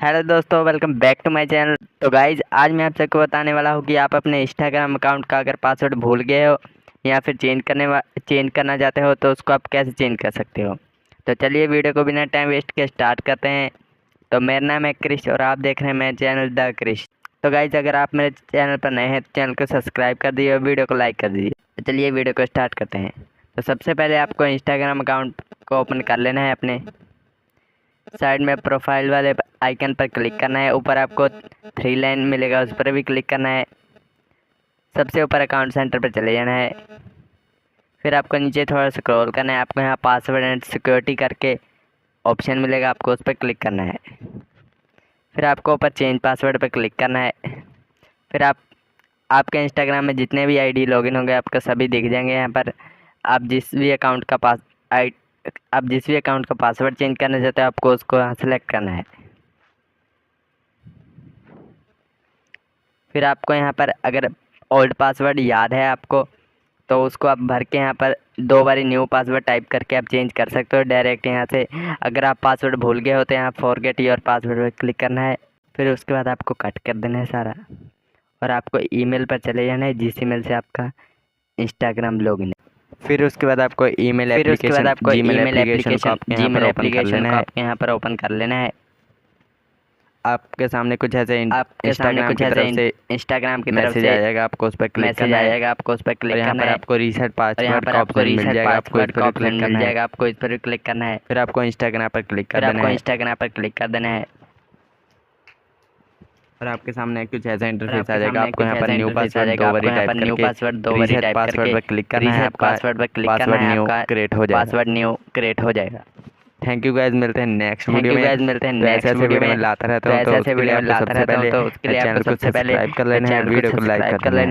Hello दोस्तों, welcome back to my channel. तो guys आज मैं आप सबको बताने वाला हूँ कि आप अपने इंस्टाग्राम अकाउंट का अगर पासवर्ड भूल गए हो या फिर चेंज करना चाहते हो तो उसको आप कैसे चेंज कर सकते हो। तो चलिए वीडियो को बिना टाइम वेस्ट के स्टार्ट करते हैं। तो मेरा नाम है क्रिश और आप देख रहे हैं मेरे चैनल द क्रिश। तो गाइज अगर आप मेरे चैनल पर नए हैं तो चैनल को सब्सक्राइब कर दीजिए और वीडियो को लाइक कर दीजिए। तो चलिए वीडियो को स्टार्ट करते हैं। तो सबसे पहले आपको इंस्टाग्राम अकाउंट को ओपन कर लेना है। अपने साइड में प्रोफाइल वाले आइकन पर क्लिक करना है। ऊपर आपको 3 लाइन मिलेगा, उस पर भी क्लिक करना है। सबसे ऊपर अकाउंट सेंटर पर चले जाना है। फिर आपको नीचे थोड़ा स्क्रॉल करना है। आपको यहाँ पासवर्ड एंड सिक्योरिटी करके ऑप्शन मिलेगा, आपको उस पर क्लिक करना है। फिर आपको ऊपर चेंज पासवर्ड पर क्लिक करना है। फिर आपके इंस्टाग्राम में जितने भी आईडी लॉगिन होंगे आपको सभी दिख जाएंगे। यहाँ पर आप जिस भी अकाउंट का पासवर्ड चेंज करना चाहते हो आपको उसको यहाँ सेलेक्ट करना है। फिर आपको यहाँ पर अगर ओल्ड पासवर्ड याद है आपको तो उसको आप भर के यहाँ पर 2 बारी न्यू पासवर्ड टाइप करके आप चेंज कर सकते हो डायरेक्ट यहाँ से। अगर आप पासवर्ड भूल गए हो तो यहाँ फॉरगेट योर पासवर्ड पर क्लिक करना है। फिर उसके बाद आपको कट कर देना है सारा और आपको ईमेल पर चले जाना है जिस ईमेल से आपका इंस्टाग्राम लॉगिन है। फिर उसके बाद आपको ईमेल एप्लीकेशन जीमेल एप्लीकेशन को आपके यहाँ पर ओपन कर लेना है। आपके सामने कुछ ऐसे इंस्टाग्राम की तरफ से आ जाएगा, आपको उस पर क्लिक करना है। आपको उस पर क्लिक करना है। आपको रीसेट पासवर्ड का ऑप्शन मिल जाएगा, आपको इस पर क्लिक करना है। फिर आपको इंस्टाग्राम पर क्लिक कर देना है। और आपके सामने कुछ ऐसा इंटरफेस आ जाएगा। आपको यहाँ पर न्यू पासवर्ड 2 बारी टाइप करके पासवर्ड पर क्लिक करना है। पासवर्ड न्यू क्रिएट हो जाएगा। थैंक यू गाइज, मिलते हैं नेक्स्ट वीडियो में। ऐसे वीडियो में लाता रहता हूँ तो उसके लिए आपको सबसे पहले चैनल को सब्सक्राइब कर लेना है, वीडियो को लाइक कर लेना है।